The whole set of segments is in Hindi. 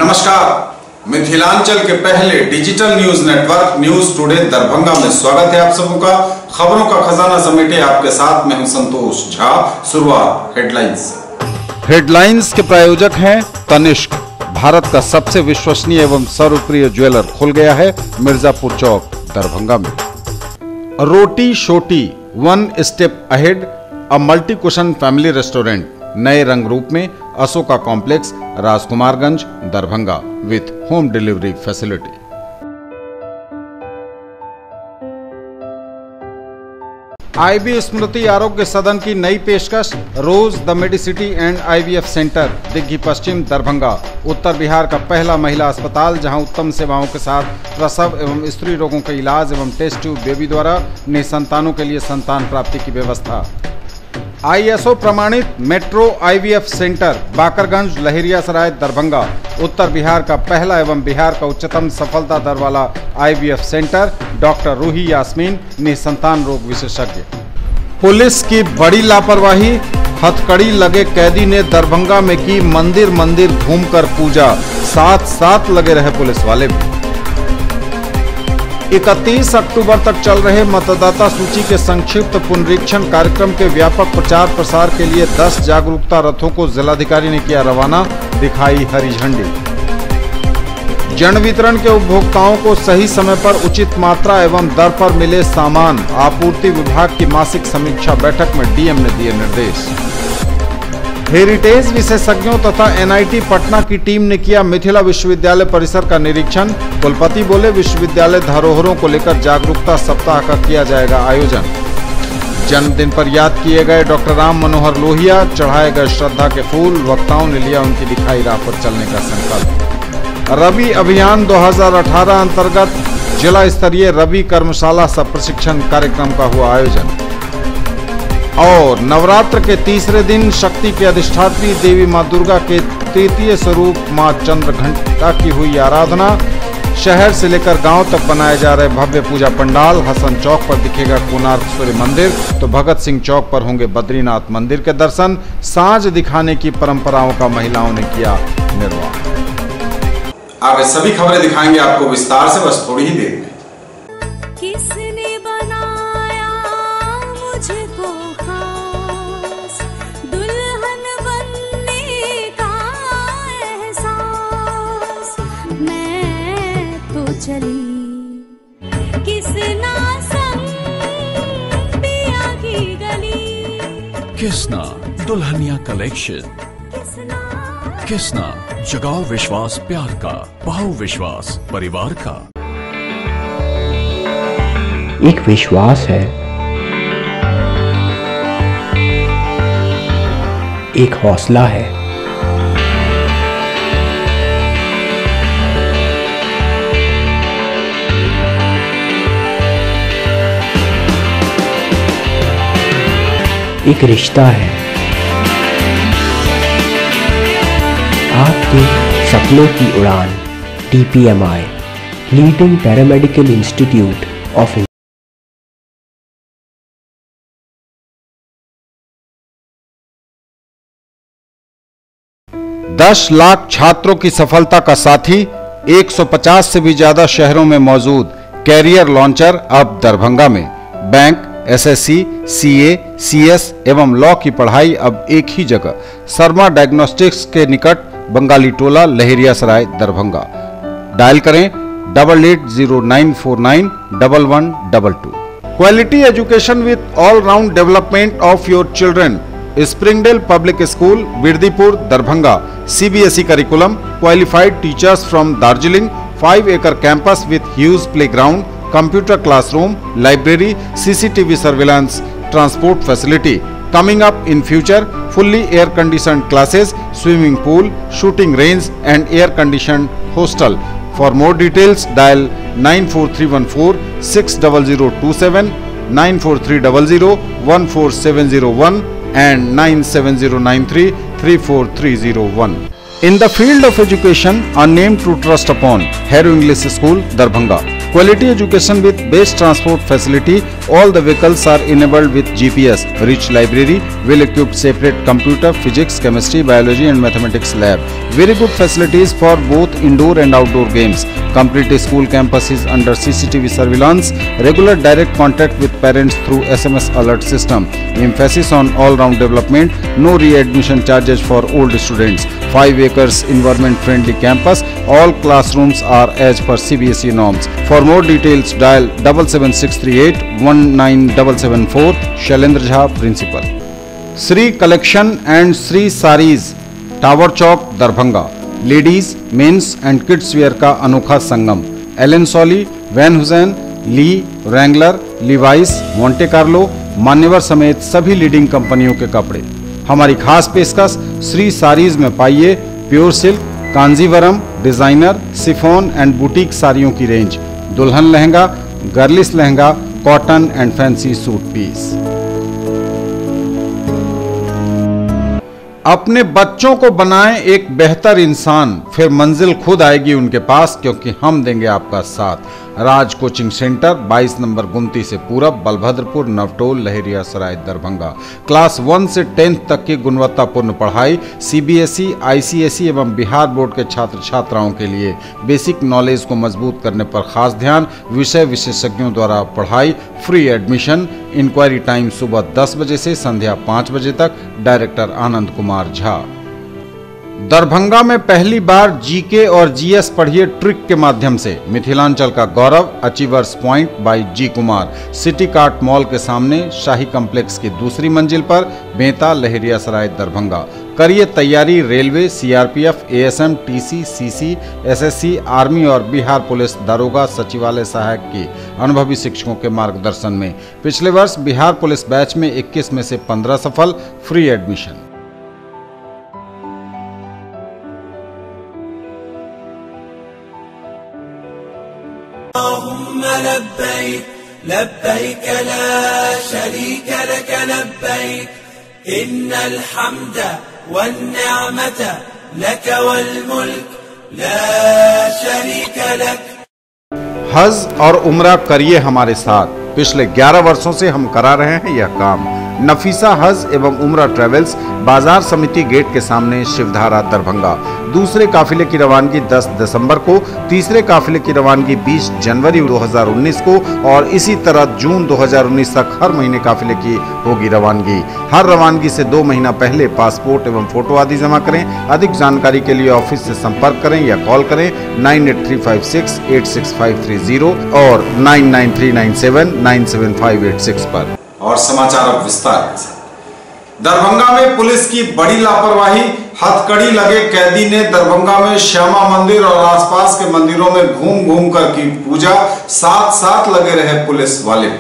नमस्कार, मिथिलांचल के पहले digital news network news today Darbhanga में स्वागत है आप सबों का। खबरों का खजाना समेटे आपके साथ मैं हूं संतोष झा। शुरुआत हेडलाइंस से। हेडलाइंस के प्रायोजक हैं तनिष्क। भारत का सबसे विश्वसनीय एवं सर्वप्रिय ज्वेलर खुल गया है मिर्जापुर चौक दरभंगा में। Roti Shoti one step ahead a multi cuisine family restaurant नए रंग रूप में Ashoka complex Rajkumarganj Darbhanga with home delivery facility. IB Smriti Arogya Sadan की नई पेशकश Rose the medicity and IVF centre Digghi Pashchim Darbhanga उत्तर बिहार का पहला महिला अस्पताल जहां उत्तम सेवाओं के साथ प्रसव एवं स्त्री रोगों का इलाज एवं टेस्ट ट्यूब बेबी द्वारा निसंतानों के लिए संतान प्राप्ति की व्यवस्था। आईएसओ प्रमाणित metro IVF centre Bakarganj Laheriasarai Darbhanga उत्तर बिहार का पहला एवं बिहार का उच्चतम सफलता दर वाला IVF centre doctor Ruhi Yasmin निसंतान रोग विशेषज्ञ। पुलिस की बड़ी लापरवाही, हथकड़ी लगे कैदी ने दरभंगा में की मंदिर मंदिर घूमकर पूजा, साथ साथ लगे रहे पुलिस वाले भी। 31 अक्टूबर तक चल रहे मतदाता सूची के संक्षिप्त पुनरीक्षण कार्यक्रम के व्यापक प्रचार प्रसार के लिए 10 जागरूकता रथों को जिलाधिकारी ने किया रवाना, दिखाई हरी झंडी। जन वितरण के उपभोक्ताओं को सही समय पर उचित मात्रा एवं दर पर मिले सामान, आपूर्ति विभाग की मासिक समीक्षा बैठक में डीएम ने दिए निर्देश। हेरिटेज विशेषज्ञों तथा एनआईटी पटना की टीम ने किया मिथिला विश्वविद्यालय परिसर का निरीक्षण। कुलपति बोले विश्वविद्यालय धरोहरों को लेकर जागरूकता सप्ताह का किया जाएगा आयोजन। जन्मदिन पर याद किए गए डॉक्टर राम मनोहर लोहिया, चढ़ाए गए श्रद्धा के फूल, वक्ताओं ने लिया उनकी दिखाई राह पर चलने का संकल्प। रबी अभियान 2018 अंतर्गत जिला स्तरीय रबी कर्मशाला सह प्रशिक्षण कार्यक्रम का हुआ आयोजन। और नवरात्र के तीसरे दिन शक्ति के अधिष्ठात्री देवी मां दुर्गा के तृतीय स्वरूप मां चंद्रघंटा की हुई आराधना। शहर से लेकर गांव तक बनाए जा रहे भव्य पूजा पंडाल। हसन चौक पर दिखेगा कोणार्क सूर्य मंदिर तो भगत सिंह चौक पर होंगे बद्रीनाथ मंदिर के दर्शन। साँझ दिखाने की परंपराओं का महिलाओं ने किया निर्वाह। आगे सभी खबरें दिखाएंगे आपको विस्तार से, बस थोड़ी ही देर में। किसने बनाया मुझको खास, दुल्हन बनने का एहसास, मैं तो चली किसना संग पिया की गली। किसना दुल्हनिया कलेक्शन। किसना जगाओ विश्वास प्यार का, पाओ विश्वास परिवार का। एक विश्वास है, एक हौसला है, एक रिश्ता है, आपके सपनों की उड़ान। DPMI leading paramedical institute of 10 lakh छात्रों की सफलता का साथी, 150 से भी ज्यादा शहरों में मौजूद कैरियर लॉन्चर अब दरभंगा में। बैंक, एसएससी, सीए, सीएस एवं लॉ की पढ़ाई अब एक ही जगह। शर्मा डायग्नोस्टिक्स के निकट बंगाली टोला लहेरियासराय दरभंगा। डायल करें 8809491122। Quality education with all round development of your children. Springdale public school Birdipur Darbhanga. CBSE curriculum, qualified teachers from Darjeeling, 5 acre campus with huge playground, computer classroom, library, CCTV surveillance, transport facility. Coming up in future, fully air-conditioned classes, swimming pool, shooting range and air-conditioned hostel. For more details, dial 94314 60027, 94300 and 97093 34301. In the field of education, a name to trust upon. Hero English School, Darbhanga. Quality education with best transport facility. All the vehicles are enabled with GPS. Rich library, well-equipped separate computer, physics, chemistry, biology and mathematics lab. Very good facilities for both indoor and outdoor games. Complete school campus is under CCTV surveillance. Regular direct contact with parents through SMS alert system. Emphasis on all-round development. No re-admission charges for old students. 5 acres environment-friendly campus. All classrooms are as per CBSE norms. For more details, dial 77638 19774. Shailendra Jha, Principal. Sri Collection and Sri Sarees, Tower Chowk, Darbhanga. Ladies, mens and kids wear का अनोखा संगम। Allen Solly, Van Heusen, Lee, Wrangler, Levi's, Monte Carlo, Manyavar समेत सभी लीडिंग कंपनियों के कपड़े। हमारी खास पेशकश श्री सारीज में पाइए pure silk, Kanjeevaram, designer, chiffon and boutique साड़ियों की रेंज, दुल्हन lehenga, girlish lehenga, cotton and fancy suit piece. अपने बच्चों को बनाएं एक बेहतर इंसान, फिर मंजिल खुद आएगी उनके पास, क्योंकि हम देंगे आपका साथ। राज कोचिंग सेंटर 22 नंबर गुमती से पूरब, बलभद्रपुर, नवटोल, लहेरिया सराय, दरभंगा। क्लास 1 से 10th तक की गुणवत्तापूर्ण पढ़ाई, CBSE, ICSE एवं बिहार बोर्ड के छात्र छात्राओं के लिए बेसिक नॉलेज को मजबूत करने पर खास ध्यान। विषय विशेषज्ञों द्वारा पढ़ाई, फ्री एडमिशन। इंक्वायरी टाइम सुबह 10 बजे से संध्या 5 बजे तक। डायरेक्टर आनंद कुमार झा। दरभंगा में पहली बार जीके और जीएस पढ़िए ट्रिक के माध्यम से। मिथिलांचल का गौरव, achievers point by G Kumar. City cart mall के सामने, शाही कॉम्प्लेक्स की दूसरी मंजिल पर, बेंता, लहेरिया सराय, दरभंगा। करिए तैयारी railway, CRPF, ASM, TC, CC, SSC, army और बिहार पुलिस दारोगा सचिवालय सहायक की अनुभवी शिक्षकों के मार्गदर्शन में। पिछले वर्ष बिहार पुलिस बैच में 21 में से 15 सफल। Free admission. लब्बैक लब्बैक ला शरीक लक लब्बैक इन्नल हम्द वन्निअमत लक वल मुल्क ला शरीक लक। हज और उम्रा करिए हमारे साथ। पिछले 11 वर्षों से हम करा रहे हैं यह काम। नफीसा हज एवं उम्रा ट्रेवल्स, बाजार समिति गेट के सामने, शिवधारा, दरभंगा। दूसरे काफिले की रवानगी 10 दिसंबर को, तीसरे काफिले की रवानगी 20 जनवरी 2019 को और इसी तरह जून 2019 तक हर महीने काफिले की होगी रवानगी। हर रवानगी से 2 महीना पहले पासपोर्ट एवं फोटो आदि जमा करें। अधिक जानकारी के लिए ऑफिस से संपर्क करें या कॉल करें 9835686530 और 9939797586 पर। और समाचार अब विस्तार से। दरभंगा में पुलिस की बड़ी लापरवाही, हथकड़ी लगे कैदी ने दरभंगा में श्यामा मंदिर और आसपास के मंदिरों में घूम घूम कर की पूजा, साथ साथ लगे रहे पुलिस वाले भी।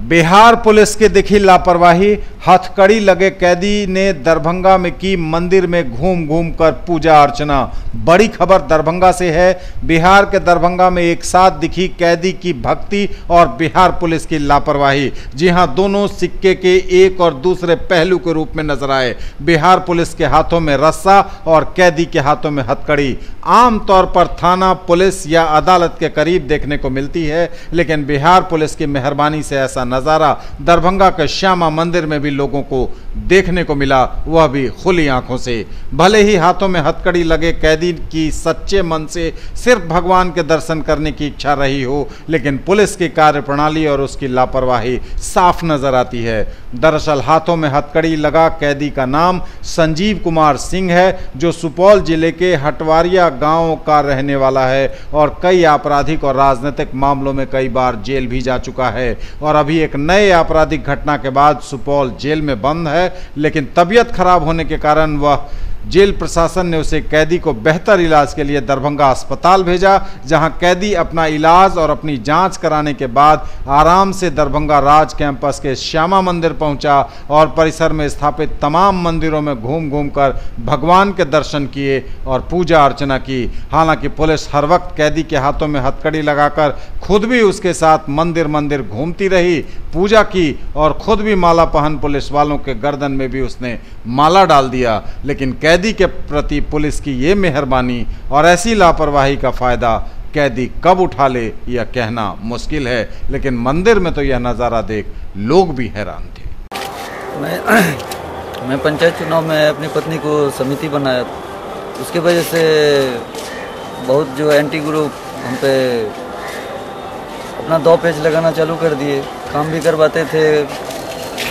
बिहार पुलिस की दिखी लापरवाही, हथकड़ी लगे कैदी ने दरभंगा में की मंदिर में घूम घूम कर पूजा अर्चना। बड़ी खबर दरभंगा से है। बिहार के दरभंगा में एक साथ दिखी कैदी की भक्ति और बिहार पुलिस की लापरवाही। जी हां, दोनों सिक्के के एक और दूसरे पहलू के रूप में नजर आए। बिहार पुलिस के हाथों में रस्सा और कैदी के हाथों में हथकड़ी। आमतौर पर थाना, पुलिस या अदालत के करीब देखने को मिलती है, लेकिन बिहार पुलिस की मेहरबानी से ऐसा नजारा दरभंगा के श्यामा मंदिर में भी लोगों को देखने को मिला, वह भी खुली आंखों से। भले ही हाथों में हथकड़ी लगे कैदी की सच्चे मन से सिर्फ भगवान के दर्शन करने की इच्छा रही हो, लेकिन पुलिस की कार्यप्रणाली और उसकी लापरवाही साफ नजर आती है। दरअसल हाथों में हथकड़ी लगा कैदी का नाम संजीव कुमार सिंह है, जो सुपौल जिले के हटवारिया गांव का रहने वाला है और कई आपराधिक और राजनीतिक मामलों में कई बार जेल भी जा चुका है और अभी एक नए आपराधिक घटना के बाद सुपौल जेल में बंद है। लेकिन तबीयत खराब होने के कारण वह जेल प्रशासन ने उसे कैदी को बेहतर इलाज के लिए दरभंगा अस्पताल भेजा, जहां कैदी अपना इलाज और अपनी जांच कराने के बाद आराम से दरभंगा राज कैंपस के श्यामा मंदिर पहुंचा और परिसर में स्थापित तमाम मंदिरों में घूम घूम कर भगवान के दर्शन किए और पूजा अर्चना की। हालांकि पुलिस हर वक्त कैदी के हाथों में हथकड़ी लगाकर खुद भी उसके साथ मंदिर मंदिर घूमती रही, पूजा की और खुद भी माला पहन पुलिस वालों के गर्दन में भी उसने माला डाल दिया। लेकिन कैदी के प्रति पुलिस की ये मेहरबानी और ऐसी लापरवाही का फायदा कैदी कब उठा ले यह कहना मुश्किल है, लेकिन मंदिर में तो यह नज़ारा देख लोग भी हैरान थे। मैं पंचायत चुनाव में अपनी पत्नी को समिति बनाया, उसके वजह से बहुत जो एंटी ग्रुप हम पे अपना 2 पेज लगाना चालू कर दिए। काम भी करवाते थे,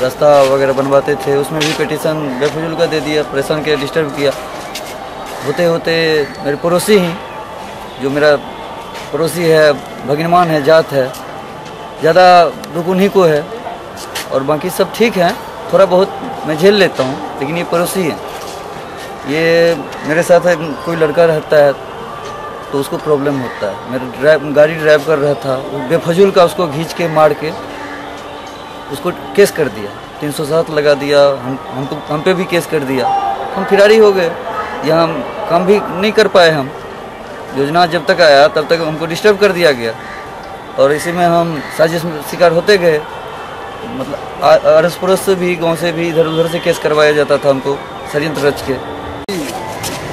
रास्ता वगैरह बनवाते थे, उसमें भी पिटीशन बेफजूल का दे दिया, परेशान किया, डिस्टर्ब किया। होते होते मेरे पड़ोसी ही, जो मेरा पड़ोसी है, भगिनमान है, जात है, ज़्यादा दुख उन्हीं को है और बाकी सब ठीक है, थोड़ा बहुत मैं झेल लेता हूँ, लेकिन ये पड़ोसी है। ये मेरे साथ कोई लड़का रहता है तो उसको प्रॉब्लम होता है। मेरा गाड़ी ड्राइव कर रहा था, बेफजूल का उसको खींच के मार के उसको केस कर दिया, 307 लगा दिया, हम पे भी केस कर दिया। हम फिरारी हो गए, यहाँ काम भी नहीं कर पाए। हम योजना जब तक आया तब तक हमको डिस्टर्ब कर दिया गया और इसी में हम साजिश में शिकार होते गए। मतलब अड़ोस पड़ोस से भी, गाँव से भी, इधर उधर से केस करवाया जाता था हमको षड्यंत्र रच के।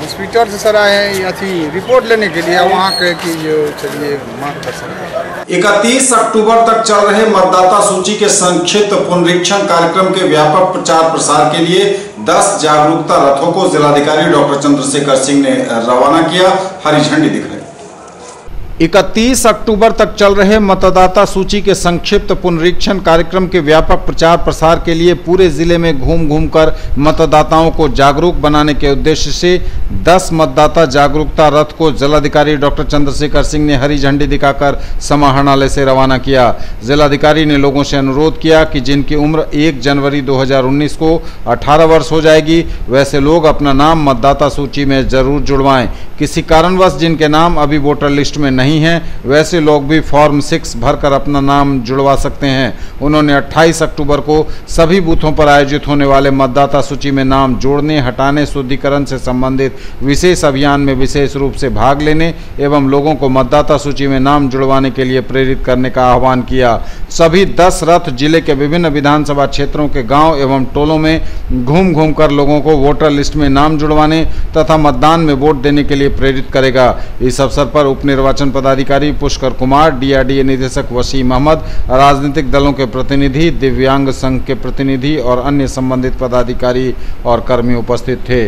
हॉस्पिटल से सर आए हैं अथी रिपोर्ट लेने के लिए, वहाँ के कि जो चलिए मांग कर सकते। 31 अक्टूबर तक चल रहे मतदाता सूची के संक्षिप्त पुनरीक्षण कार्यक्रम के व्यापक प्रचार प्रसार के लिए 10 जागरूकता रथों को जिलाधिकारी डॉक्टर चंद्रशेखर सिंह ने रवाना किया। हरी झंडी दिखाई। 31 अक्टूबर तक चल रहे मतदाता सूची के संक्षिप्त पुनरीक्षण कार्यक्रम के व्यापक प्रचार प्रसार के लिए पूरे जिले में घूम घूम कर मतदाताओं को जागरूक बनाने के उद्देश्य से 10 मतदाता जागरूकता रथ को जिलाधिकारी डॉक्टर चंद्रशेखर सिंह ने हरी झंडी दिखाकर समाहरणालय से रवाना किया। जिलाधिकारी ने लोगों से अनुरोध किया कि जिनकी उम्र 1 जनवरी 2019 को 18 वर्ष हो जाएगी, वैसे लोग अपना नाम मतदाता सूची में जरूर जुड़वाएं। किसी कारणवश जिनके नाम अभी वोटर लिस्ट में नहीं है, वैसे लोग भी फॉर्म 6 भरकर अपना नाम जुड़वा सकते हैं। उन्होंने 28 अक्टूबर को सभी बूथों पर आयोजित होने वाले मतदाता सूची में नाम जोड़ने, हटाने, शुद्धिकरण से संबंधित विशेष अभियान में विशेष रूप से भाग लेने एवं लोगों को मतदाता सूची में नाम जुड़वाने के लिए प्रेरित करने का आह्वान किया। सभी 10 रथ जिले के विभिन्न विधानसभा क्षेत्रों के गाँव एवं टोलों में घूम घूम कर लोगों को वोटर लिस्ट में नाम जुड़वाने तथा मतदान में वोट देने के लिए प्रेरित करेगा। इस अवसर पर उप निर्वाचन पदाधिकारी पुष्कर कुमार, डीआरडीए निदेशक वसीम अहमद, राजनीतिक दलों के प्रतिनिधि, दिव्यांग संघ के प्रतिनिधि और अन्य संबंधित पदाधिकारी और कर्मी उपस्थित थे।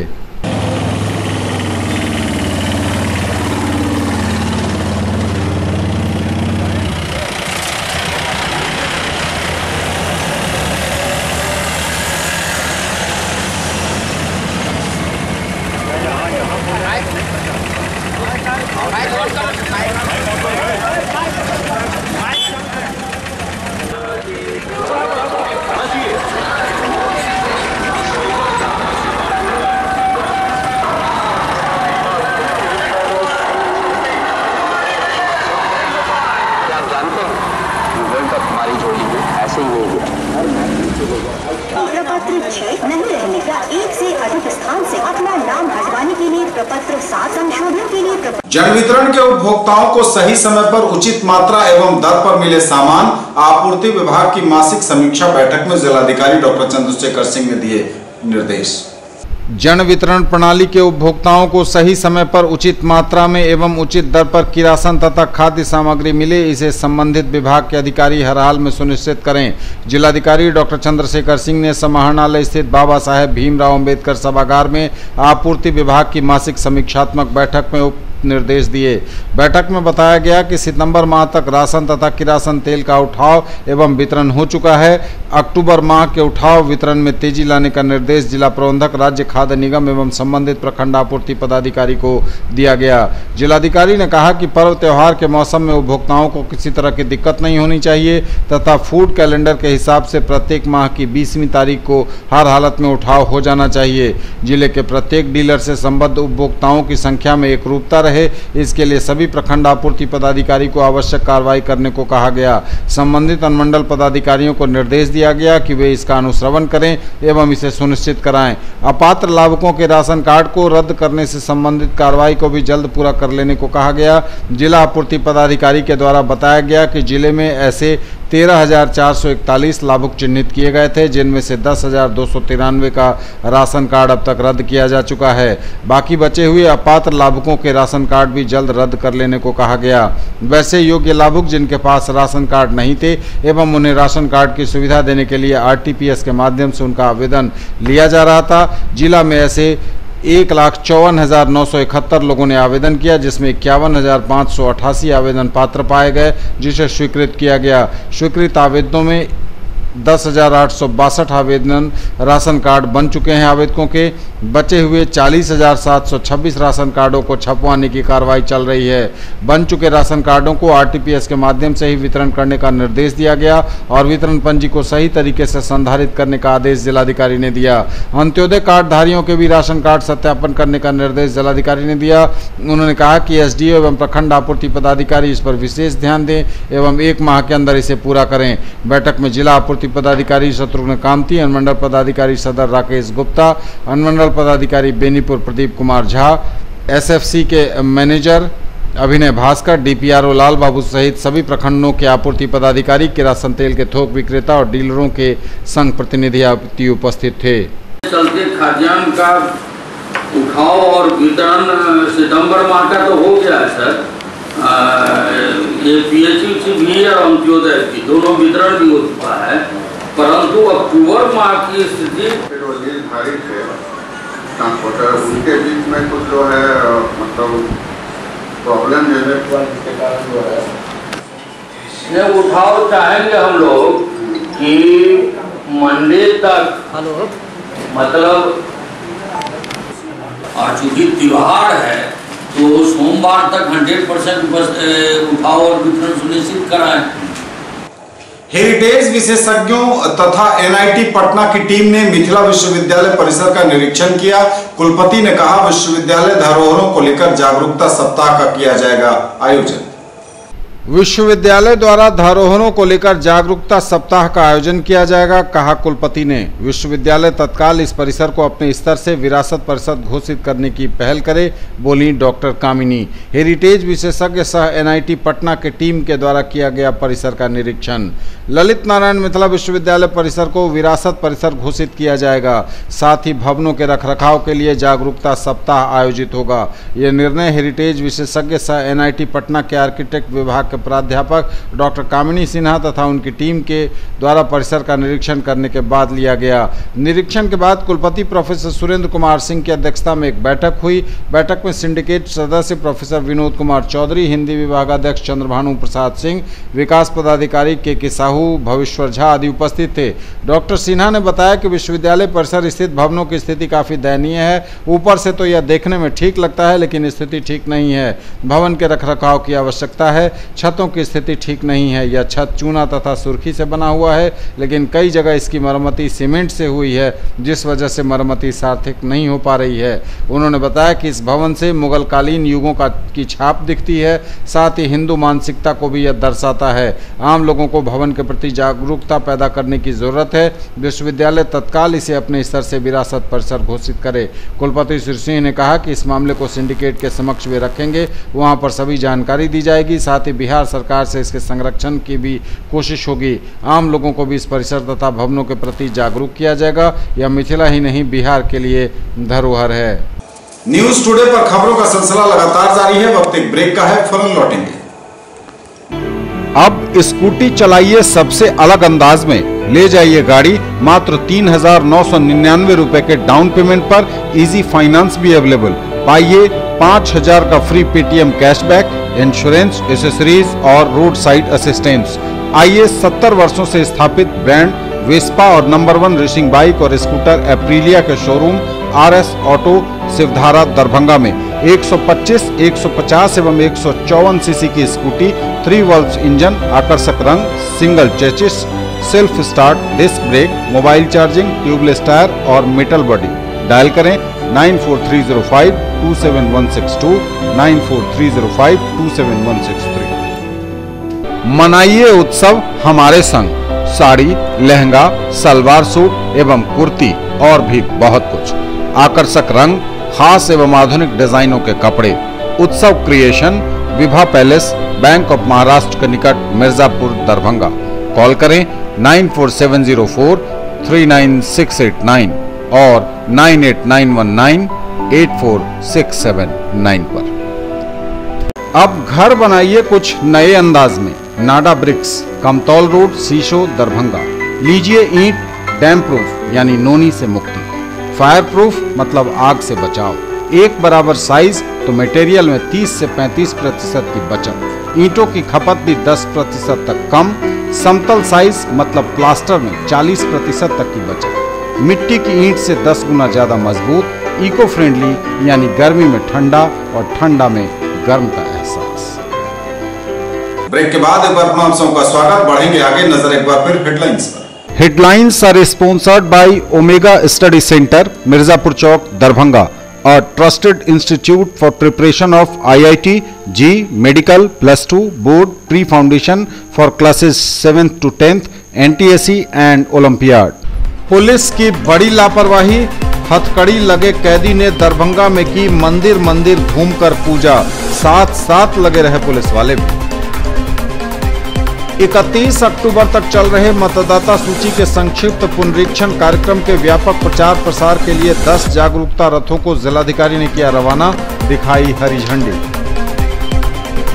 प्रपत्र 6 नहीं रहने का 1 से अधिक स्थान से अपना नाम हटवाने के लिए प्रपत्र 7 संशोधन के लिए जन वितरण के उपभोक्ताओं को सही समय पर उचित मात्रा एवं दर पर मिले सामान आपूर्ति विभाग की मासिक समीक्षा बैठक में जिलाधिकारी डॉक्टर चंद्रशेखर सिंह ने दिए निर्देश। जन वितरण प्रणाली के उपभोक्ताओं को सही समय पर उचित मात्रा में एवं उचित दर पर किरासन तथा खाद्य सामग्री मिले, इसे संबंधित विभाग के अधिकारी हर हाल में सुनिश्चित करें। जिलाधिकारी डॉक्टर चंद्रशेखर सिंह ने समाहरणालय स्थित बाबा साहेब भीमराव अंबेडकर सभागार में आपूर्ति विभाग की मासिक समीक्षात्मक बैठक में निर्देश दिए। बैठक में बताया गया कि सितंबर माह तक राशन तथा किरासन तेल का उठाव एवं वितरण हो चुका है। अक्टूबर माह के उठाव वितरण में तेजी लाने का निर्देश जिला प्रबंधक, राज्य खाद्य निगम एवं संबंधित प्रखंड आपूर्ति पदाधिकारी को दिया गया। जिलाधिकारी ने कहा कि पर्व त्योहार के मौसम में उपभोक्ताओं को किसी तरह की दिक्कत नहीं होनी चाहिए तथा फूड कैलेंडर के हिसाब से प्रत्येक माह की 20वीं तारीख को हर हालत में उठाव हो जाना चाहिए। जिले के प्रत्येक डीलर से संबद्ध उपभोक्ताओं की संख्या में एकरूपता रहे, इसके लिए सभी प्रखंड आपूर्ति पदाधिकारी को आवश्यक कार्रवाई करने को कहा गया। संबंधित अनुमंडल पदाधिकारियों को निर्देश दिया गया कि वे इसका अनुश्रवण करें एवं इसे सुनिश्चित कराएं। अपात्र लाभुकों के राशन कार्ड को रद्द करने से संबंधित कार्रवाई को भी जल्द पूरा कर लेने को कहा गया। जिला आपूर्ति पदाधिकारी के द्वारा बताया गया कि जिले में ऐसे 13,441 लाभुक चिन्हित किए गए थे, जिनमें से 10,293 का राशन कार्ड अब तक रद्द किया जा चुका है। बाकी बचे हुए अपात्र लाभुकों के राशन कार्ड भी जल्द रद्द कर लेने को कहा गया। वैसे योग्य लाभुक जिनके पास राशन कार्ड नहीं थे एवं उन्हें राशन कार्ड की सुविधा देने के लिए RTPS के माध्यम से उनका आवेदन लिया जा रहा था। जिला में ऐसे 1,54,971 लोगों ने आवेदन किया, जिसमें 51,588 आवेदन पात्र पाए गए, जिसे स्वीकृत किया गया। स्वीकृत आवेदनों में 10,862 आवेदन राशन कार्ड बन चुके हैं आवेदकों के। बचे हुए 40,726 राशन कार्डों को छपवाने की कार्रवाई चल रही है। बन चुके राशन कार्डों को RTPS के माध्यम से ही वितरण करने का निर्देश दिया गया और वितरण पंजी को सही तरीके से संधारित करने का आदेश जिलाधिकारी ने दिया। अंत्योदय कार्ड धारियों के भी राशन कार्ड सत्यापन करने का निर्देश जिलाधिकारी ने दिया। उन्होंने कहा कि SDO एवं प्रखंड आपूर्ति पदाधिकारी इस पर विशेष ध्यान दें एवं 1 माह के अंदर इसे पूरा करें। बैठक में जिला आपूर्ति पदाधिकारी शत्रुघ्न कामती, अनुमंडल पदाधिकारी सदर राकेश गुप्ता, अनुमंडल पदाधिकारी बेनीपुर प्रदीप कुमार झा, SFC के मैनेजर अभिनय भास्कर, DPRO लाल बाबू सहित सभी प्रखंडों के आपूर्ति पदाधिकारी, किरासन तेल के थोक विक्रेता और डीलरों के संघ प्रतिनिधि उपस्थित थे। चलते खाद्यान्न का उठाव और वितरण सितंबर माह का तो हो गया है सर। ये PHU भी और अंत्योदय की दोनों वितरण भी हो चुका है, परंतु अक्टूबर माह की स्थिति भारी थे ट्रांसपोर्टर, उनके बीच में कुछ जो है मतलब प्रॉब्लम के कारण जो है ये उठाव चाहेंगे हम लोग कि मंडे तक मतलब, और चूंकि त्योहार है तो सोमवार तक 100% उठाव और वितरण सुनिश्चित कराएं। हेरिटेज विशेषज्ञों तथा NIT पटना की टीम ने मिथिला विश्वविद्यालय परिसर का निरीक्षण किया। कुलपति ने कहा, विश्वविद्यालय धरोहरों को लेकर जागरूकता सप्ताह का किया जाएगा आयोजन। विश्वविद्यालय द्वारा धरोहरों को लेकर जागरूकता सप्ताह का आयोजन किया जाएगा, कहा कुलपति ने। विश्वविद्यालय तत्काल इस परिसर को अपने स्तर से विरासत परिषद घोषित करने की पहल करे, बोली डॉक्टर कामिनी। हेरिटेज विशेषज्ञ सह NIT पटना के टीम के द्वारा किया गया परिसर का निरीक्षण। ललित नारायण मिथिला विश्वविद्यालय परिसर को विरासत परिसर घोषित किया जाएगा। साथ ही भवनों के रखरखाव के लिए जागरूकता सप्ताह आयोजित होगा। यह निर्णय हेरिटेज विशेषज्ञ सह NIT पटना के आर्किटेक्ट विभाग प्राध्यापक डॉक्टर कामिनी सिन्हा तथा उनकी टीम के द्वारा परिसर का निरीक्षण करने के बाद लिया गया। निरीक्षण के बाद कुलपति प्रोफेसर सुरेंद्र कुमार सिंह की अध्यक्षता में एक बैठक हुई। बैठक में सिंडिकेट सदस्य प्रोफेसर विनोद कुमार चौधरी, हिंदी विभागाध्यक्ष चंद्रभानु प्रसाद सिंह, विकास पदाधिकारी के साहू, भविश्वर झा आदि उपस्थित थे। डॉक्टर सिन्हा ने बताया कि विश्वविद्यालय परिसर स्थित भवनों की स्थिति काफी दयनीय है। ऊपर से तो यह देखने में ठीक लगता है, लेकिन स्थिति ठीक नहीं है। भवन के रखरखाव की आवश्यकता है। छतों की स्थिति ठीक नहीं है। यह छत चूना तथा सुर्खी से बना हुआ है, लेकिन कई जगह इसकी मरम्मती सीमेंट से हुई है, जिस वजह से मरम्मती सार्थक नहीं हो पा रही है। उन्होंने बताया कि इस भवन से मुगलकालीन युगों की छाप दिखती है। साथ ही हिंदू मानसिकता को भी यह दर्शाता है। आम लोगों को भवन के प्रति जागरूकता पैदा करने की जरूरत है। विश्वविद्यालय तत्काल इसे अपने स्तर से विरासत परिसर घोषित करे। कुलपति श्री सिंह ने कहा कि इस मामले को सिंडिकेट के समक्ष वे रखेंगे, वहां पर सभी जानकारी दी जाएगी। साथ ही बिहार सरकार से इसके संरक्षण की भी कोशिश होगी। आम लोगों को भी इस परिसर तथा भवनों के प्रति जागरूक किया जाएगा। यह मिथिला ही नहीं, बिहार के लिए धरोहर है। न्यूज टुडे पर खबरों का सिलसिला लगातार जारी है। वक्त एक ब्रेक का है, फौरन लौटेंगे। अब स्कूटी चलाइए सबसे अलग अंदाज में, ले जाइए गाड़ी मात्र 3,999 रुपए के डाउन पेमेंट पर। इजी फाइनेंस भी अवेलेबल। पाइए 5,000 का free Paytm cashback, insurance, accessories और रोड साइड असिस्टेंस। आइए 70 वर्षों से स्थापित ब्रांड वेस्पा और नंबर 1 रेसिंग बाइक और स्कूटर एप्रिलिया के showroom RS auto Shivdhara Darbhanga में 125, 150 एवं 154 सीसी की स्कूटी, 3 वॉल्व इंजन, आकर्षक रंग, single chassis, self start, disc brake, mobile charging, tubeless tyre और मेटल बॉडी। डायल करें 9430527162, 9430527163। मनाइए उत्सव हमारे संग। साड़ी, लहंगा, सलवार सूट एवं कुर्ती और भी बहुत कुछ, आकर्षक रंग, खास एवं आधुनिक डिजाइनों के कपड़े। उत्सव creation, Vibha palace, bank of Maharashtra के निकट मिर्जापुर, दरभंगा। कॉल करें 9470439689 और 9891984679 पर। अब घर बनाइए कुछ नए अंदाज में। नाडा ब्रिक्स, कमतौल रोड, शीशो, दरभंगा। लीजिए ईंट डैम प्रूफ यानी नोनी से मुक्ति, फायर प्रूफ मतलब आग से बचाव, एक बराबर साइज तो मटेरियल में 30 से 35% की बचत, ईंटों की खपत भी 10% तक कम, समतल साइज मतलब प्लास्टर में 40% तक की बचत, मिट्टी की ईंट से 10 गुना ज्यादा मजबूत, इको फ्रेंडली यानी गर्मी में ठंडा और ठंडा में गर्म का एहसास। ब्रेक के बाद एक बार आप सबका स्वागत। बढ़ेंगे आगे, नजर एक बार फिर हेडलाइंस पर। Headlines are sponsored by Omega Study Center, Mirzapur Chowk, Darbhanga, a trusted institute for preparation of IIT, JEE, Medical, +2, Board, Pre-Foundation for classes 7th to 10th, NTSE and Olympiad। Police की बड़ी लापरवाही, हथकड़ी लगे कैदी ने दरभंगा में की मंदिर मंदिर घूमकर पूजा, साथ साथ लगे रहे पुलिस वाले भी। 31 अक्टूबर तक चल रहे मतदाता सूची के संक्षिप्त पुनरीक्षण कार्यक्रम के व्यापक प्रचार प्रसार के लिए 10 जागरूकता रथों को जिलाधिकारी ने किया रवाना, दिखाई हरी झंडी।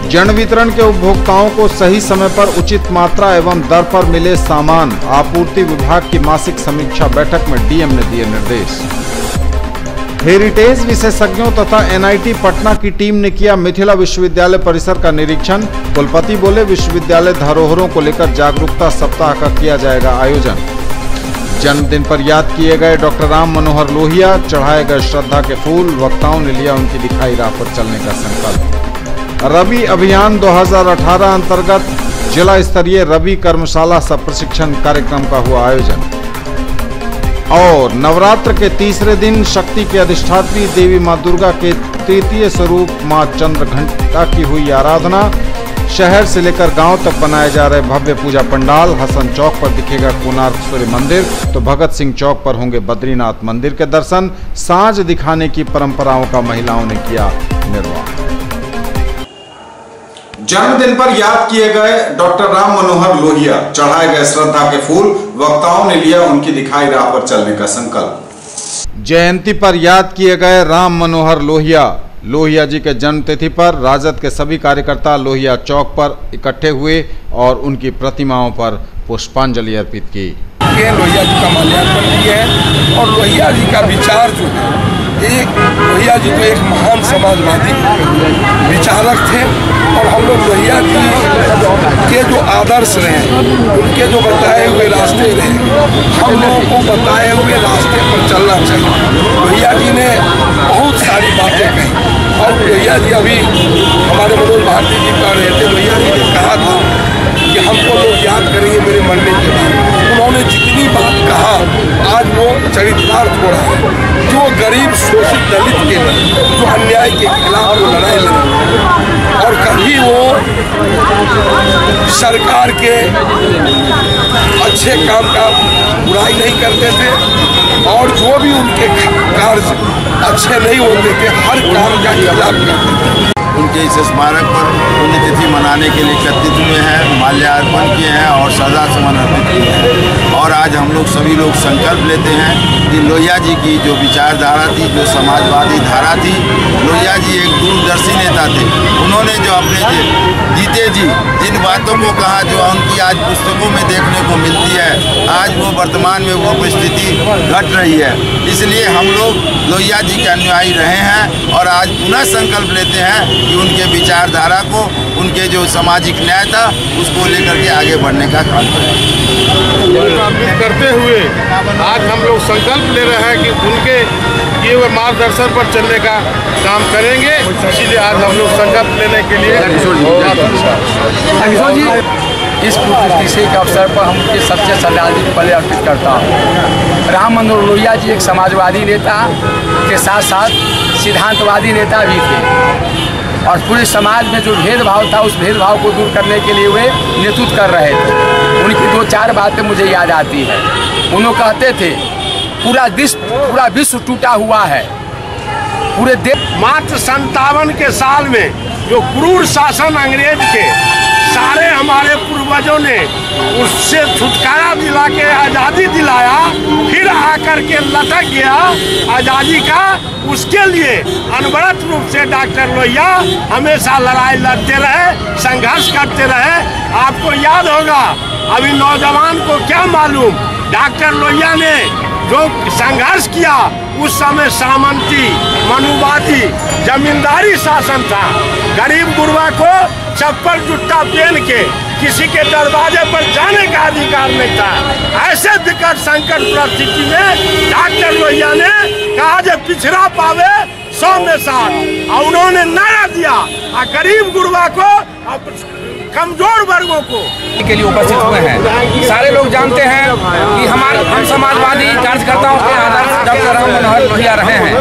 जन वितरण के उपभोक्ताओं को सही समय पर उचित मात्रा एवं दर पर मिले सामान, आपूर्ति विभाग की मासिक समीक्षा बैठक में डीएम ने दिए निर्देश। हेरिटेज विशेषज्ञों तथा एनआईटी पटना की टीम ने किया मिथिला विश्वविद्यालय परिसर का निरीक्षण। कुलपति बोले विश्वविद्यालय धरोहरों को लेकर जागरूकता सप्ताह का किया जाएगा आयोजन। जन्मदिन पर याद किए गए डॉक्टर राम मनोहर लोहिया, चढ़ाए गए श्रद्धा के फूल, वक्ताओं ने लिया उनकी दिखाई राह पर चलने का संकल्प। रबी अभियान 2018 अंतर्गत जिला स्तरीय रबी कर्मशाला सह प्रशिक्षण कार्यक्रम का हुआ आयोजन। और नवरात्र के तीसरे दिन शक्ति के अधिष्ठात्री देवी मां दुर्गा के तृतीय स्वरूप मां चंद्रघंटा की हुई आराधना। शहर से लेकर गांव तक बनाए जा रहे भव्य पूजा पंडाल। हसन चौक पर दिखेगा कोणार्क सूर्य मंदिर तो भगत सिंह चौक पर होंगे बद्रीनाथ मंदिर के दर्शन। साँझ दिखाने की परंपराओं का महिलाओं ने किया निर्वाह। जन्मदिन पर याद किए गए डॉक्टर राम मनोहर लोहिया, चढ़ाए गए श्रद्धा के फूल, वक्ताओं ने लिया उनकी दिखाई राह पर चलने का संकल्प। जयंती पर याद किए गए राम मनोहर लोहिया। लोहिया जी के जन्म तिथि पर राजद के सभी कार्यकर्ता लोहिया चौक पर इकट्ठे हुए और उनकी प्रतिमाओं पर पुष्पांजलि अर्पित की। लोहिया जी का माल्यार्पण किया है और लोहिया जी का विचार जो है, एक लोहिया जी तो एक महान समाजवादी विचारक थे और हम लोग लोहिया जी के जो आदर्श रहे, उनके जो बताए हुए रास्ते रहे, हम लोगों को बताए हुए रास्ते पर चलना चाहिए। लोहिया जी ने बहुत सारी बातें कही और लोहिया जी अभी हमारे मनोज भारती जी कह रहे थे, लोहिया जी ने कहा था कि हमको लोग याद करेंगे मेरे मरने के बाद। उन्होंने जितनी बात कहा आज वो चरितार्थ हो रहा है। जो गरीब शोषित दलित के लिए, जो अन्याय के खिलाफ वो लड़ाई लड़ी और कभी वो सरकार के अच्छे काम का बुराई नहीं करते थे और जो भी उनके कार्य अच्छे नहीं होते थे हर काम का खिलाफ करते थे। उनके इस स्मारक पर पुण्यतिथि मनाने के लिए एकत्रित हुए हैं, माल्यार्पण किए हैं और श्रद्धा सुमन अर्पित किए हैं। और आज हम लोग सभी लोग संकल्प लेते हैं कि लोहिया जी की जो विचारधारा थी, जो समाजवादी धारा थी, लोहिया जी एक दूरदर्शी नेता थे। उन्होंने जो अपने जीते जी जिन बातों को कहा, जो उनकी आज पुस्तकों में देखने को मिलती है, आज वो वर्तमान में वो परिस्थिति घट रही है। इसलिए हम लोग लोहिया जी के अनुयायी रहे हैं और आज पुनः संकल्प लेते हैं कि उनके विचारधारा को, उनके जो सामाजिक न्याय था, उसको लेकर के आगे बढ़ने का काम करें। करते हुए आज हम लोग संकल्प ले रहे हैं कि उनके ये हुए मार्गदर्शन पर चलने का काम करेंगे। इसीलिए आज हम लोग संकल्प लेने के लिए इस पुण्यतिथि के अवसर पर हम उनके सच्चे श्रद्धांजलि पहले अर्पित करता हूँ। राम मनोहर लोहिया जी एक समाजवादी नेता के साथ साथ सिद्धांतवादी नेता भी थे और पूरे समाज में जो भेदभाव था उस भेदभाव को दूर करने के लिए वे नेतृत्व कर रहे थे। उनकी 2-4 बातें मुझे याद आती है। उन्होंने कहते थे पूरा विश्व टूटा हुआ है, पूरे देश। मात्र 57 के साल में जो क्रूर शासन अंग्रेज के सारे हमारे पूर्वजों ने उससे छुटकारा दिला के आज़ादी दिलाया, फिर आकर के लटक गया आज़ादी का। उसके लिए अनवरत रूप से डॉक्टर लोहिया हमेशा लड़ाई लड़ते रहे, संघर्ष करते रहे। आपको याद होगा, अभी नौजवान को क्या मालूम, डॉक्टर लोहिया ने जो संघर्ष किया उस समय सामंती, मनुवादी, जमींदारी शासन था। गरीब गुरबा को चप्पल जूता पहन के किसी के दरवाजे पर जाने का अधिकार नहीं था। ऐसे विकट संकट परिस्थिति में डॉक्टर लोहिया ने कहा जो पिछड़ा पावे 100 में 60, और उन्होंने नारा दिया और गरीब गुरबा को, कमजोर वर्गों को के लिए उपस्थित हुए हैं। सारे लोग जानते हैं कि हम समाजवादी कार्यकर्ताओं के आदर्श डॉक्टर राम मनोहर लोहिया रहे हैं।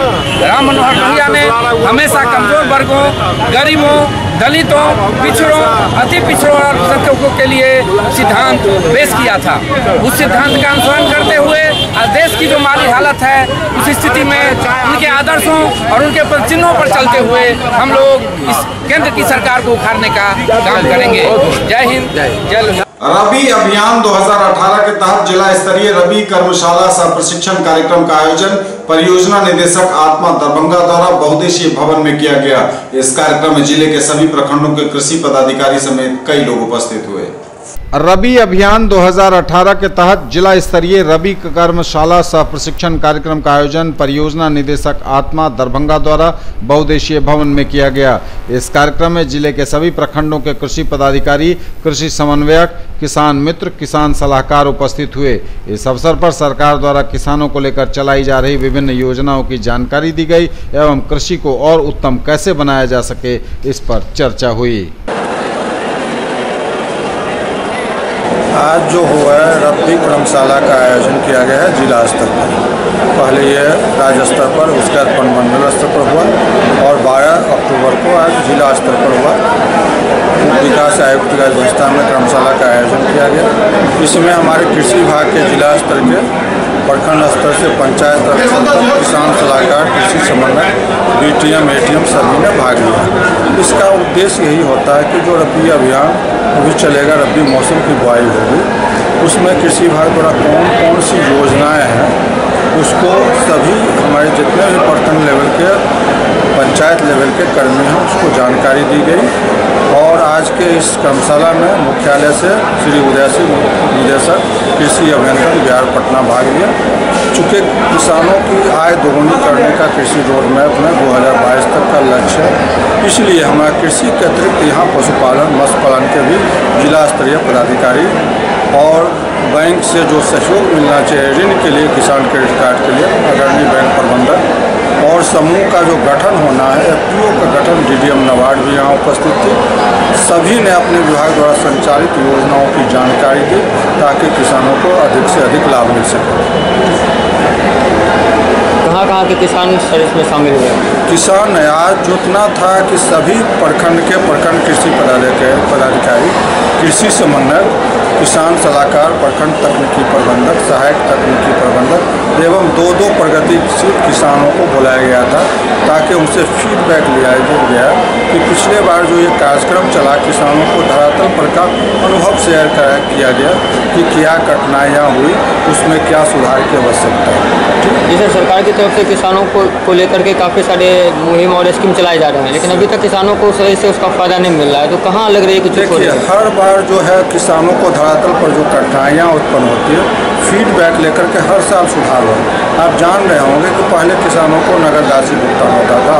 राम मनोहर लोहिया ने हमेशा कमजोर वर्गों, गरीबों, दलितों, पिछड़ों, अति पिछड़ों और अल्पसंख्यकों के लिए सिद्धांत पेश किया था। उस सिद्धांत का अनुसरण करते हुए देश की जो माली हालत है उस स्थिति में उनके आदर्शों और उनके चिन्हों पर चलते हुए हम लोग इस केंद्र की सरकार को उखाड़ने का काम करेंगे। जय हिंद, जय लोहिया। रबी अभियान 2018 के तहत जिला स्तरीय रबी कर्मशाला सह प्रशिक्षण कार्यक्रम का आयोजन परियोजना निदेशक आत्मा दरभंगा द्वारा बहुउद्देशीय भवन में किया गया। इस कार्यक्रम में जिले के सभी प्रखंडों के कृषि पदाधिकारी समेत कई लोग उपस्थित हुए। रबी अभियान 2018 के तहत जिला स्तरीय रबी कर्मशाला सह प्रशिक्षण कार्यक्रम का आयोजन परियोजना निदेशक आत्मा दरभंगा द्वारा बहुउद्देशीय भवन में किया गया। इस कार्यक्रम में जिले के सभी प्रखंडों के कृषि पदाधिकारी, कृषि समन्वयक, किसान मित्र, किसान सलाहकार उपस्थित हुए। इस अवसर पर सरकार द्वारा किसानों को लेकर चलाई जा रही विभिन्न योजनाओं की जानकारी दी गई एवं कृषि को और उत्तम कैसे बनाया जा सके इस पर चर्चा हुई। आज जो हुआ है रबी कर्मशाला का आयोजन किया गया है जिला स्तर पर। पहले ये राज्य स्तर पर, उसके बाद पंडमंडल स्तर पर हुआ और 12 अक्टूबर को आज जिला स्तर पर हुआ। विकास आयुक्त की अध्यक्षता में कर्मशाला का आयोजन किया गया। इसमें हमारे कृषि विभाग के जिला स्तर के, प्रखंड स्तर से पंचायत स्तर तक किसान सलाहकार, कृषि समन्वय, BTM, ATM सभी ने भाग लिया। इसका उद्देश्य यही होता है कि जो रबी अभियान अभी चलेगा, रबी मौसम की बुआई होगी, उसमें कृषि विभाग द्वारा कौन कौन सी योजनाएं हैं उसको सभी हमारे जितने भी प्रखंड लेवल के, पंचायत लेवल के कर्मी हैं उसको जानकारी दी गई। और आज के इस कर्मशाला में मुख्यालय से श्री उदय सिंह निदेशक कृषि अभियंत्रण बिहार पटना भाग लिया। चूँकि किसानों की आय दोगुनी करने का कृषि रोड मैप में 2022 तक का लक्ष्य है, इसलिए हमारा कृषि के अतिरिक्त यहाँ पशुपालन, मत्स्य पालन के भी जिला स्तरीय पदाधिकारी और बैंक से जो सहयोग मिलना चाहिए ऋण के लिए, किसान क्रेडिट कार्ड के लिए अग्रणी बैंक प्रबंधक और समूह का जो गठन होना है, FPO का गठन, DDM नाबार्ड भी यहाँ उपस्थित थे। सभी ने अपने विभाग द्वारा संचालित योजनाओं की जानकारी दी ताकि किसानों को अधिक से अधिक लाभ मिल सके। कहाँ के किसान सर इसमें शामिल हुए? किसान आज जुटना था कि सभी प्रखंड के प्रखंड कृषि पदाधिकारी, कृषि समन्वयक, किसान सलाहकार, प्रखंड तकनीकी प्रबंधक, सहायक तकनीकी प्रबंधक एवं 2 प्रगतिशील किसानों को बुलाया गया था ताकि उनसे फीडबैक लिया गया कि पिछले बार जो ये कार्यक्रम चला, किसानों को धरातल पर का अनुभव शेयर किया गया कि क्या कठिनाइयाँ हुई, उसमें क्या सुधार की आवश्यकता है। जैसे सरकार की तरफ से किसानों को लेकर के काफ़ी सारे मुहिम और स्कीम चलाए जा रहे हैं, लेकिन अभी तक किसानों को सही से उसका फायदा नहीं मिल रहा है, तो कहाँ लग रही है कुछ? देखिए, हर बार जो है किसानों को धरातल पर जो कठिनाइयाँ उत्पन्न होती है, फीडबैक लेकर के हर साल सुधार हो। आप जान रहे होंगे कि पहले किसानों को नगद राशि भुगतान होता था,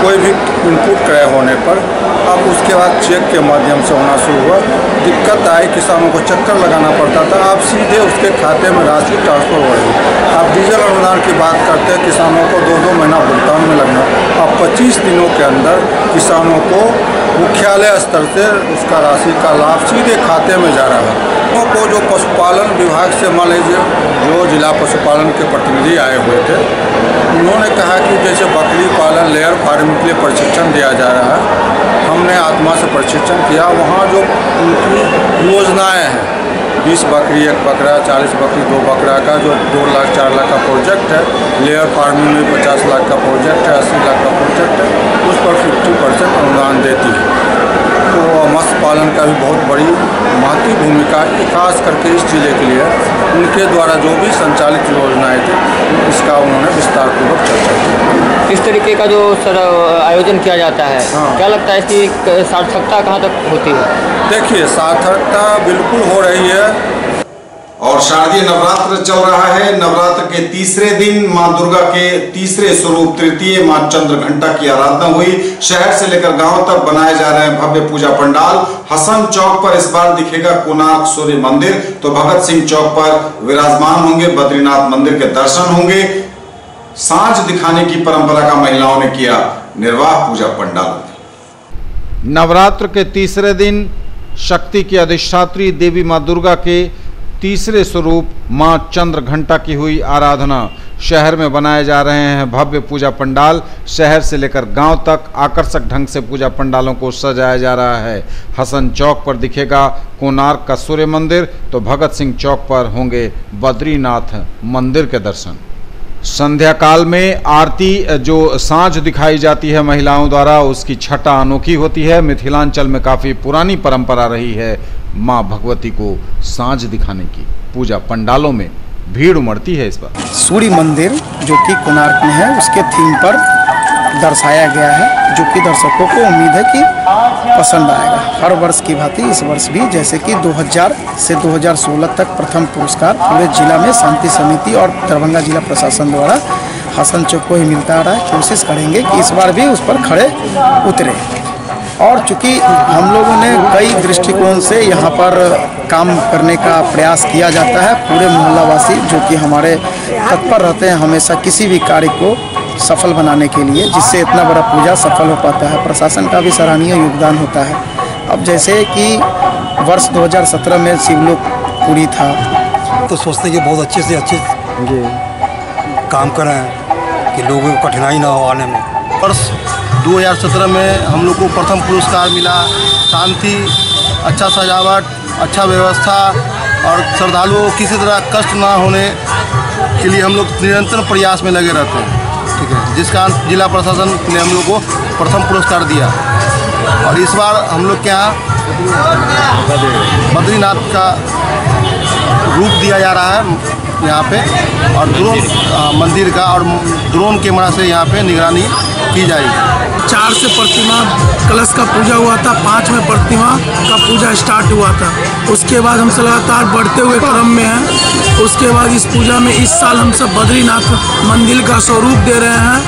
कोई भी इनपुट क्रय होने पर। अब उसके बाद चेक के माध्यम से होना शुरू हुआ। दिक्कत आई, किसानों को चक्कर लगाना पड़ता था, अब सीधे उसके खाते में राशि ट्रांसफर हो रही। आप डीजल अनुदान की बात करते हैं, किसानों को 2-2 महीना भुगतान में लगना, अब 25 दिनों के अंदर किसानों को मुख्यालय स्तर से उसका राशि का लाभ सीधे खाते में जा रहा है। को जो पशुपालन विभाग से मान लीजिए जो जिला पशुपालन के प्रतिनिधि आए हुए थे, उन्होंने कहा कि जैसे बकरी पालन, लेयर फार्मिंग के लिए प्रशिक्षण दिया जा रहा है, हमने आत्मा से प्रशिक्षण किया। वहाँ जो उनकी योजनाएँ हैं, 20 बकरी 1 बकरा, 40 बकरी 2 बकरा का जो 2 लाख 4 लाख का प्रोजेक्ट है, लेयर फार्मिंग में 50 लाख का प्रोजेक्ट है, 80 लाख का प्रोजेक्ट है, उस पर 50% अनुदान देती है। तो मत्स्य पालन का भी बहुत बड़ी महत्वपूर्ण भूमिका है, खास करके इस जिले के लिए उनके द्वारा जो भी संचालित योजनाएं थी इसका उन्होंने विस्तारपूर्वक चर्चा की। इस तरीके का जो सर आयोजन किया जाता है, क्या लगता है इसकी सार्थकता कहाँ तक होती है? देखिए, सार्थकता बिल्कुल हो रही है। और शारदीय नवरात्र चल रहा है। नवरात्र के तीसरे दिन मां दुर्गा के तीसरे स्वरूप तृतीय मां चंद्र घंटा की आराधना हुई। शहर से लेकर गांव तक बनाए जा रहे हैं भव्य पूजा पंडाल। हसन चौक पर इस बार दिखेगा कोणार्क सूर्य मंदिर, तो भगत सिंह चौक पर विराजमान होंगे बद्रीनाथ मंदिर के दर्शन होंगे। सांझ दिखाने की परंपरा का महिलाओं ने किया निर्वाह पूजा पंडालों में। नवरात्र के तीसरे दिन शक्ति की अधिष्ठात्री देवी मां दुर्गा के तीसरे स्वरूप मां चंद्र घंटा की हुई आराधना। शहर में बनाए जा रहे हैं भव्य पूजा पंडाल। शहर से लेकर गांव तक आकर्षक ढंग से पूजा पंडालों को सजाया जा रहा है। हसन चौक पर दिखेगा कोणार्क का सूर्य मंदिर, तो भगत सिंह चौक पर होंगे बद्रीनाथ मंदिर के दर्शन। संध्या काल में आरती जो सांझ दिखाई जाती है महिलाओं द्वारा, उसकी छटा अनोखी होती है। मिथिलांचल में काफ़ी पुरानी परंपरा रही है माँ भगवती को सांझ दिखाने की। पूजा पंडालों में भीड़ उमड़ती है। इस बार सूर्य मंदिर जो कि कोणार्क में है उसके थीम पर दर्शाया गया है, जो कि दर्शकों को उम्मीद है कि पसंद आएगा। हर वर्ष की भांति इस वर्ष भी, जैसे कि 2000 से 2016 तक प्रथम पुरस्कार पूरे जिला में शांति समिति और दरभंगा जिला प्रशासन द्वारा हसन चौक को ही मिलता आ रहा है। कोशिश करेंगे कि इस बार भी उस पर खड़े उतरे। और चूँकि हम लोगों ने कई दृष्टिकोण से यहाँ पर काम करने का प्रयास किया जाता है, पूरे मोहल्लावासी जो कि हमारे तत्पर रहते हैं हमेशा किसी भी कार्य को सफल बनाने के लिए, जिससे इतना बड़ा पूजा सफल हो पाता है। प्रशासन का भी सराहनीय योगदान होता है। अब जैसे कि वर्ष 2017 में शिवलोक पूरी था, तो सोचते हैं कि बहुत अच्छे से अच्छे काम करें कि लोगों को कठिनाई ना हो आने में। वर्ष 2017 में हम लोग को प्रथम पुरस्कार मिला। शांति, अच्छा सजावट, अच्छा व्यवस्था और श्रद्धालुओं को किसी तरह कष्ट ना होने के लिए हम लोग निरंतर प्रयास में लगे रहते हैं। ठीक है, जिस कारण जिला प्रशासन ने हम लोग को प्रथम पुरस्कार दिया। और इस बार हम लोग के यहाँ बद्रीनाथ का रूप दिया जा रहा है यहाँ पे, और ड्रोन मंदिर का और ड्रोन कैमरा से यहाँ पे निगरानी की जाएगी। 4 से प्रतिमा कलश का पूजा हुआ था, 5 में प्रतिमा का पूजा स्टार्ट हुआ था। उसके बाद हम लगातार बढ़ते हुए क्रम में हैं। उसके बाद इस पूजा में इस साल हम सब बद्रीनाथ मंदिर का स्वरूप दे रहे हैं।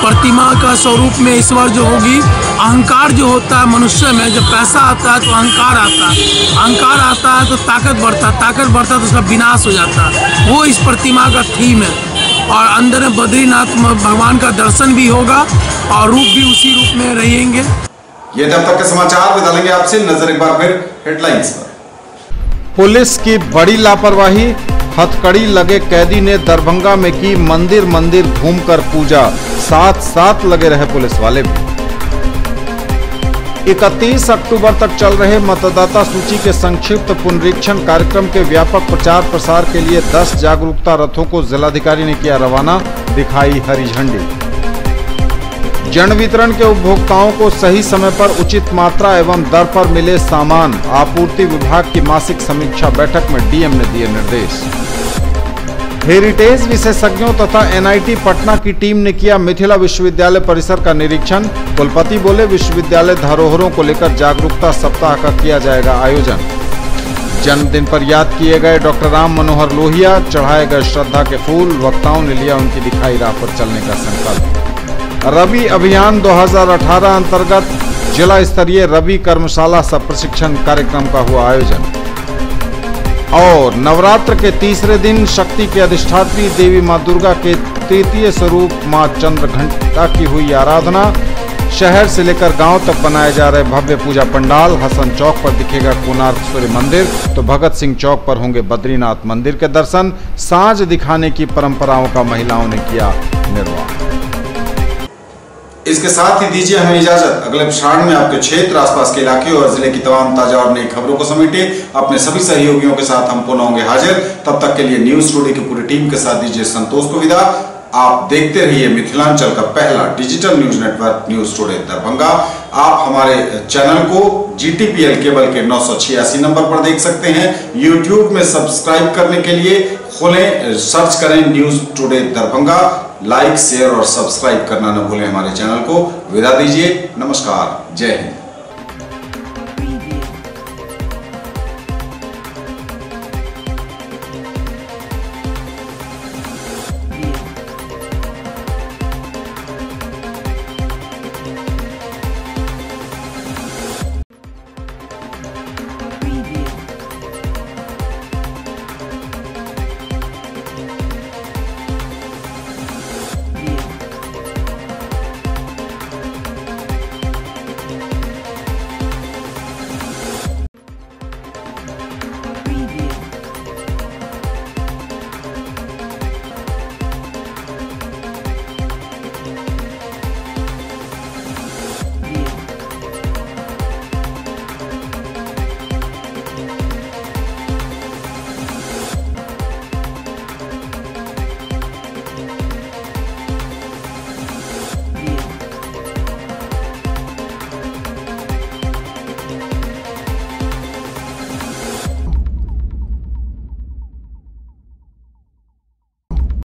प्रतिमा का स्वरूप में इस बार जो होगी, अहंकार जो होता है मनुष्य में, जब पैसा आता है तो अहंकार आता है, अहंकार आता है तो ताकत बढ़ता है, ताकत बढ़ता है तो उसका विनाश हो जाता है। वो इस प्रतिमा का थीम है। और अंदर में बद्रीनाथ भगवान का दर्शन भी होगा और रूप भी उसी रूप में रहेंगे। ये तब तक के समाचार, विदा लेंगे आपसे। नजर एक बार फिर हेडलाइंस पर। पुलिस की बड़ी लापरवाही, हथकड़ी लगे कैदी ने दरभंगा में की मंदिर मंदिर घूमकर पूजा। साथ साथ लगे रहे पुलिस वाले भी। 31 अक्टूबर तक चल रहे मतदाता सूची के संक्षिप्त पुनरीक्षण कार्यक्रम के व्यापक प्रचार प्रसार के लिए 10 जागरूकता रथों को जिलाधिकारी ने किया रवाना, दिखाई हरी झंडी। जन वितरण के उपभोक्ताओं को सही समय पर उचित मात्रा एवं दर पर मिले सामान। आपूर्ति विभाग की मासिक समीक्षा बैठक में डीएम ने दिए निर्देश। हेरिटेज विशेषज्ञों तथा एनआईटी पटना की टीम ने किया मिथिला विश्वविद्यालय परिसर का निरीक्षण। कुलपति बोले, विश्वविद्यालय धरोहरों को लेकर जागरूकता सप्ताह का किया जाएगा आयोजन। जन्मदिन पर याद किए गए डॉक्टर राम मनोहर लोहिया, चढ़ाए गए श्रद्धा के फूल। वक्ताओं ने लिया उनकी दिखाई राह पर चलने का संकल्प। रबी अभियान 2018 अंतर्गत जिला स्तरीय रबी कर्मशाला सह प्रशिक्षण कार्यक्रम का हुआ आयोजन। और नवरात्र के तीसरे दिन शक्ति की अधिष्ठात्री देवी मां दुर्गा के तृतीय स्वरूप मां चंद्र घंटा की हुई आराधना। शहर से लेकर गांव तक बनाए जा रहे भव्य पूजा पंडाल। हसन चौक पर दिखेगा कोणार्क सूर्य मंदिर, तो भगत सिंह चौक पर होंगे बद्रीनाथ मंदिर के दर्शन। सांझ दिखाने की परंपराओं का महिलाओं ने किया निर्वाह। इसके साथ ही दीजिए हमें इजाजत। अगले प्रसारण में आपके क्षेत्र, आसपास के इलाके और जिले की तमाम ताजा और नई खबरों को समेटे अपने सभी सहयोगियों के साथ हम पुनः होंगे हाजिर। तब तक के लिए न्यूज टुडे की पूरी टीम के साथ दीजिए संतोष को विदा। आप देखते रहिए मिथिलांचल का पहला digital news network news today Darbhanga. आप हमारे चैनल को GTPL केबल के 986 नंबर पर देख सकते हैं। YouTube में सब्सक्राइब करने के लिए खोलें, सर्च करें news today Darbhanga. Like, share और सब्सक्राइब करना न भूलें हमारे चैनल को। विदा दीजिए, नमस्कार, जय हिंद।